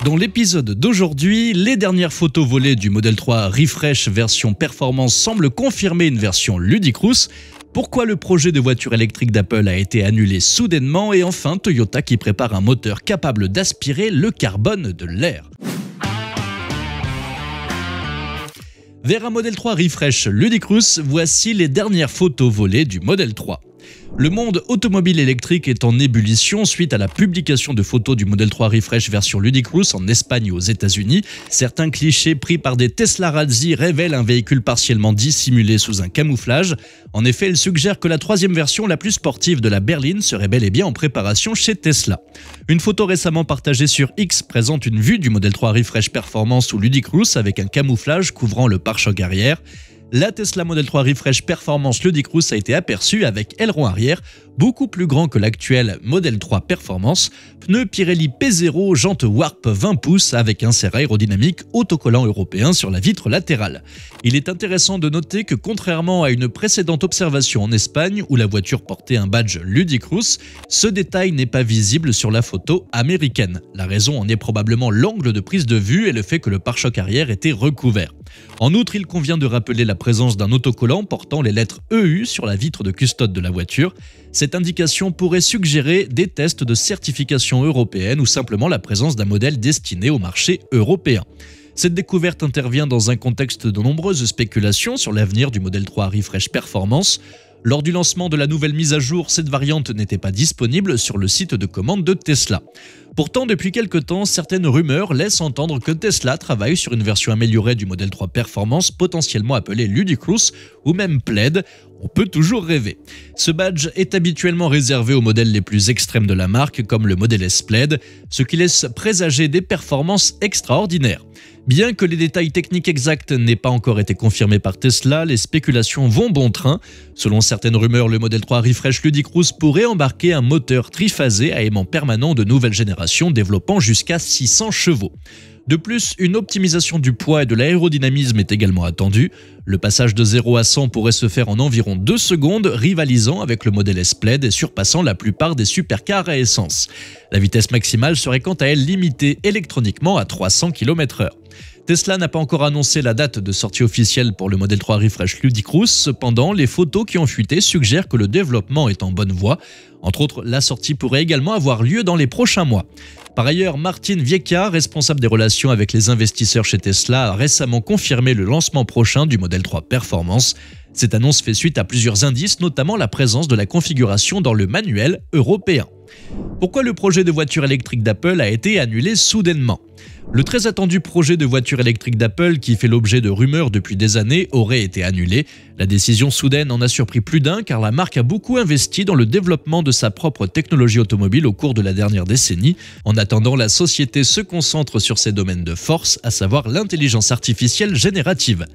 Dans l'épisode d'aujourd'hui, les dernières photos volées du Model 3 Refresh version performance semblent confirmer une version ludicrous. Pourquoi le projet de voiture électrique d'Apple a été annulé soudainement et enfin Toyota qui prépare un moteur capable d'aspirer le carbone de l'air. Vers un Model 3 Refresh ludicrous, voici les dernières photos volées du Model 3. Le monde automobile électrique est en ébullition suite à la publication de photos du Model 3 Refresh version ludicrous en Espagne et aux États-Unis. Certains clichés pris par des Tesla Razzie révèlent un véhicule partiellement dissimulé sous un camouflage. En effet, ils suggèrent que la troisième version la plus sportive de la berline serait bel et bien en préparation chez Tesla. Une photo récemment partagée sur X présente une vue du Model 3 Refresh Performance ou ludicrous avec un camouflage couvrant le pare-choc arrière. La Tesla Model 3 Refresh Performance ludicrous a été aperçue avec aileron arrière, beaucoup plus grand que l'actuel Model 3 Performance, pneus Pirelli P0, jantes Warp 20 pouces avec insert aérodynamique autocollant européen sur la vitre latérale. Il est intéressant de noter que contrairement à une précédente observation en Espagne où la voiture portait un badge ludicrous, ce détail n'est pas visible sur la photo américaine. La raison en est probablement l'angle de prise de vue et le fait que le pare-choc arrière était recouvert. En outre, il convient de rappeler la présence d'un autocollant portant les lettres EU sur la vitre de custode de la voiture. Cette indication pourrait suggérer des tests de certification européenne ou simplement la présence d'un modèle destiné au marché européen. Cette découverte intervient dans un contexte de nombreuses spéculations sur l'avenir du Model 3 Refresh Performance. Lors du lancement de la nouvelle mise à jour, cette variante n'était pas disponible sur le site de commande de Tesla. Pourtant, depuis quelque temps, certaines rumeurs laissent entendre que Tesla travaille sur une version améliorée du Model 3 Performance, potentiellement appelée Ludicrous ou même Plaid. On peut toujours rêver. Ce badge est habituellement réservé aux modèles les plus extrêmes de la marque, comme le Model S Plaid, ce qui laisse présager des performances extraordinaires. Bien que les détails techniques exacts n'aient pas encore été confirmés par Tesla, les spéculations vont bon train. Selon certaines rumeurs, le Model 3 Refresh ludicrous pourrait embarquer un moteur triphasé à aimant permanent de nouvelle génération développant jusqu'à 600 chevaux. De plus, une optimisation du poids et de l'aérodynamisme est également attendue. Le passage de 0 à 100 pourrait se faire en environ 2 secondes, rivalisant avec le Model S Plaid et surpassant la plupart des supercars à essence. La vitesse maximale serait quant à elle limitée électroniquement à 300 km/h. Tesla n'a pas encore annoncé la date de sortie officielle pour le Model 3 Refresh ludicrous, cependant les photos qui ont fuité suggèrent que le développement est en bonne voie. Entre autres, la sortie pourrait également avoir lieu dans les prochains mois. Par ailleurs, Martin Viecha, responsable des relations avec les investisseurs chez Tesla, a récemment confirmé le lancement prochain du Model 3 Performance. Cette annonce fait suite à plusieurs indices, notamment la présence de la configuration dans le manuel européen. Pourquoi le projet de voiture électrique d'Apple a été annulé soudainement ? Le très attendu projet de voiture électrique d'Apple, qui fait l'objet de rumeurs depuis des années, aurait été annulé. La décision soudaine en a surpris plus d'un car la marque a beaucoup investi dans le développement de sa propre technologie automobile au cours de la dernière décennie. En attendant, la société se concentre sur ses domaines de force, à savoir l'intelligence artificielle générative.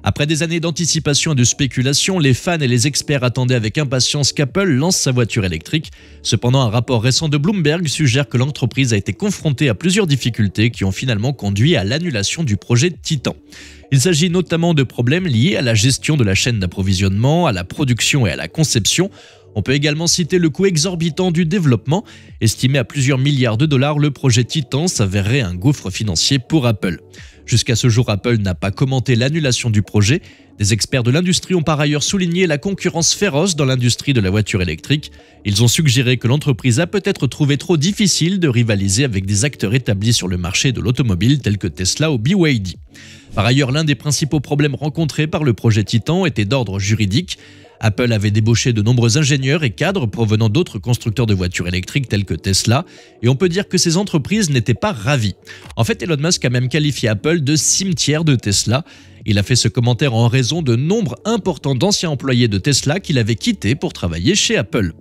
Après des années d'anticipation et de spéculation, les fans et les experts attendaient avec impatience qu'Apple lance sa voiture électrique. Cependant, un rapport récent de Bloomberg suggère que l'entreprise a été confrontée à plusieurs difficultés qui ont finalement conduit à l'annulation du projet Titan. Il s'agit notamment de problèmes liés à la gestion de la chaîne d'approvisionnement, à la production et à la conception. On peut également citer le coût exorbitant du développement. Estimé à plusieurs milliards de dollars, le projet Titan s'avérerait un gouffre financier pour Apple. Jusqu'à ce jour, Apple n'a pas commenté l'annulation du projet. Des experts de l'industrie ont par ailleurs souligné la concurrence féroce dans l'industrie de la voiture électrique. Ils ont suggéré que l'entreprise a peut-être trouvé trop difficile de rivaliser avec des acteurs établis sur le marché de l'automobile tels que Tesla ou BYD. Par ailleurs, l'un des principaux problèmes rencontrés par le projet Titan était d'ordre juridique. Apple avait débauché de nombreux ingénieurs et cadres provenant d'autres constructeurs de voitures électriques tels que Tesla, et on peut dire que ces entreprises n'étaient pas ravies. En fait, Elon Musk a même qualifié Apple de cimetière de Tesla. Il a fait ce commentaire en raison de nombre important d'anciens employés de Tesla qu'il avait quittés pour travailler chez Apple.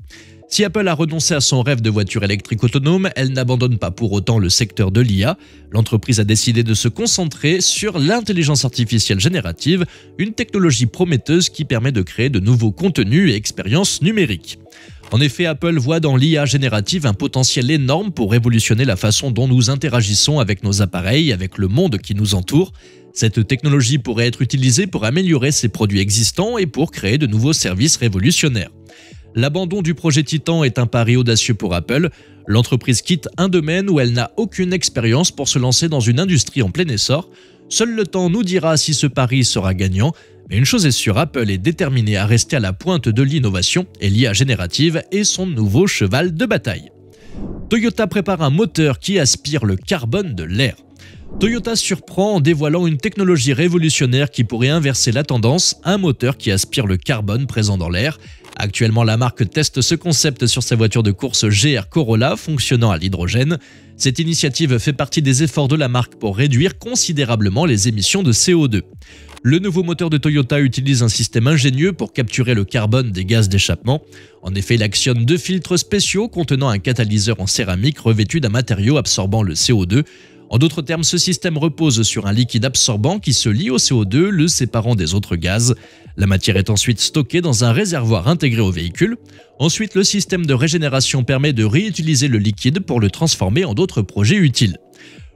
Si Apple a renoncé à son rêve de voiture électrique autonome, elle n'abandonne pas pour autant le secteur de l'IA. L'entreprise a décidé de se concentrer sur l'intelligence artificielle générative, une technologie prometteuse qui permet de créer de nouveaux contenus et expériences numériques. En effet, Apple voit dans l'IA générative un potentiel énorme pour révolutionner la façon dont nous interagissons avec nos appareils, avec le monde qui nous entoure. Cette technologie pourrait être utilisée pour améliorer ses produits existants et pour créer de nouveaux services révolutionnaires. L'abandon du projet Titan est un pari audacieux pour Apple. L'entreprise quitte un domaine où elle n'a aucune expérience pour se lancer dans une industrie en plein essor. Seul le temps nous dira si ce pari sera gagnant. Mais une chose est sûre, Apple est déterminé à rester à la pointe de l'innovation et l'IA générative est son nouveau cheval de bataille. Toyota prépare un moteur qui aspire le carbone de l'air. Toyota surprend en dévoilant une technologie révolutionnaire qui pourrait inverser la tendance, un moteur qui aspire le carbone présent dans l'air. Actuellement, la marque teste ce concept sur sa voiture de course GR Corolla fonctionnant à l'hydrogène. Cette initiative fait partie des efforts de la marque pour réduire considérablement les émissions de CO2. Le nouveau moteur de Toyota utilise un système ingénieux pour capturer le carbone des gaz d'échappement. En effet, il actionne 2 filtres spéciaux contenant un catalyseur en céramique revêtu d'un matériau absorbant le CO2. En d'autres termes, ce système repose sur un liquide absorbant qui se lie au CO2, le séparant des autres gaz. La matière est ensuite stockée dans un réservoir intégré au véhicule. Ensuite, le système de régénération permet de réutiliser le liquide pour le transformer en d'autres projets utiles.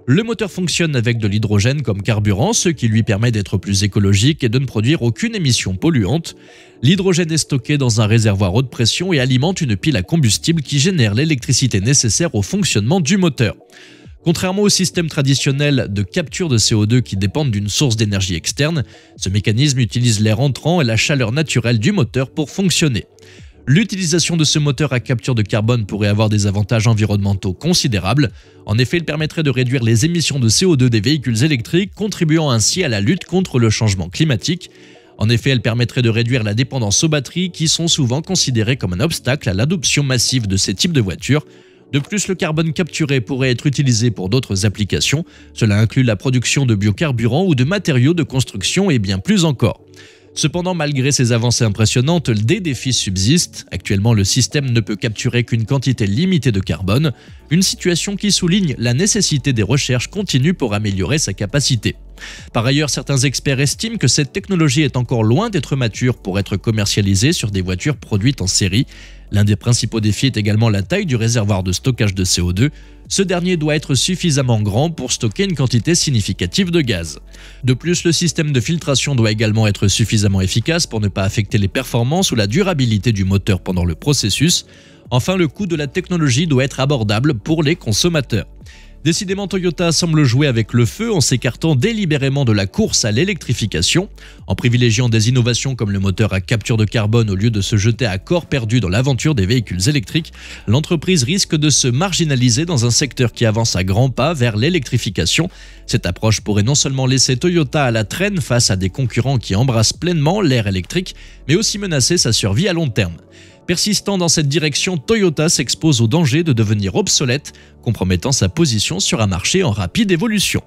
Le moteur fonctionne avec de l'hydrogène comme carburant, ce qui lui permet d'être plus écologique et de ne produire aucune émission polluante. L'hydrogène est stocké dans un réservoir haute pression et alimente une pile à combustible qui génère l'électricité nécessaire au fonctionnement du moteur. Contrairement au système traditionnel de capture de CO2 qui dépendent d'une source d'énergie externe, ce mécanisme utilise l'air entrant et la chaleur naturelle du moteur pour fonctionner. L'utilisation de ce moteur à capture de carbone pourrait avoir des avantages environnementaux considérables. En effet, il permettrait de réduire les émissions de CO2 des véhicules électriques, contribuant ainsi à la lutte contre le changement climatique. En effet, elle permettrait de réduire la dépendance aux batteries qui sont souvent considérées comme un obstacle à l'adoption massive de ces types de voitures. De plus, le carbone capturé pourrait être utilisé pour d'autres applications. Cela inclut la production de biocarburants ou de matériaux de construction et bien plus encore. Cependant, malgré ces avancées impressionnantes, des défis subsistent. Actuellement, le système ne peut capturer qu'une quantité limitée de carbone, une situation qui souligne la nécessité des recherches continues pour améliorer sa capacité. Par ailleurs, certains experts estiment que cette technologie est encore loin d'être mature pour être commercialisée sur des voitures produites en série. L'un des principaux défis est également la taille du réservoir de stockage de CO2. Ce dernier doit être suffisamment grand pour stocker une quantité significative de gaz. De plus, le système de filtration doit également être suffisamment efficace pour ne pas affecter les performances ou la durabilité du moteur pendant le processus. Enfin, le coût de la technologie doit être abordable pour les consommateurs. Décidément, Toyota semble jouer avec le feu en s'écartant délibérément de la course à l'électrification. En privilégiant des innovations comme le moteur à capture de carbone au lieu de se jeter à corps perdu dans l'aventure des véhicules électriques, l'entreprise risque de se marginaliser dans un secteur qui avance à grands pas vers l'électrification. Cette approche pourrait non seulement laisser Toyota à la traîne face à des concurrents qui embrassent pleinement l'ère électrique, mais aussi menacer sa survie à long terme. Persistant dans cette direction, Toyota s'expose au danger de devenir obsolète, compromettant sa position sur un marché en rapide évolution.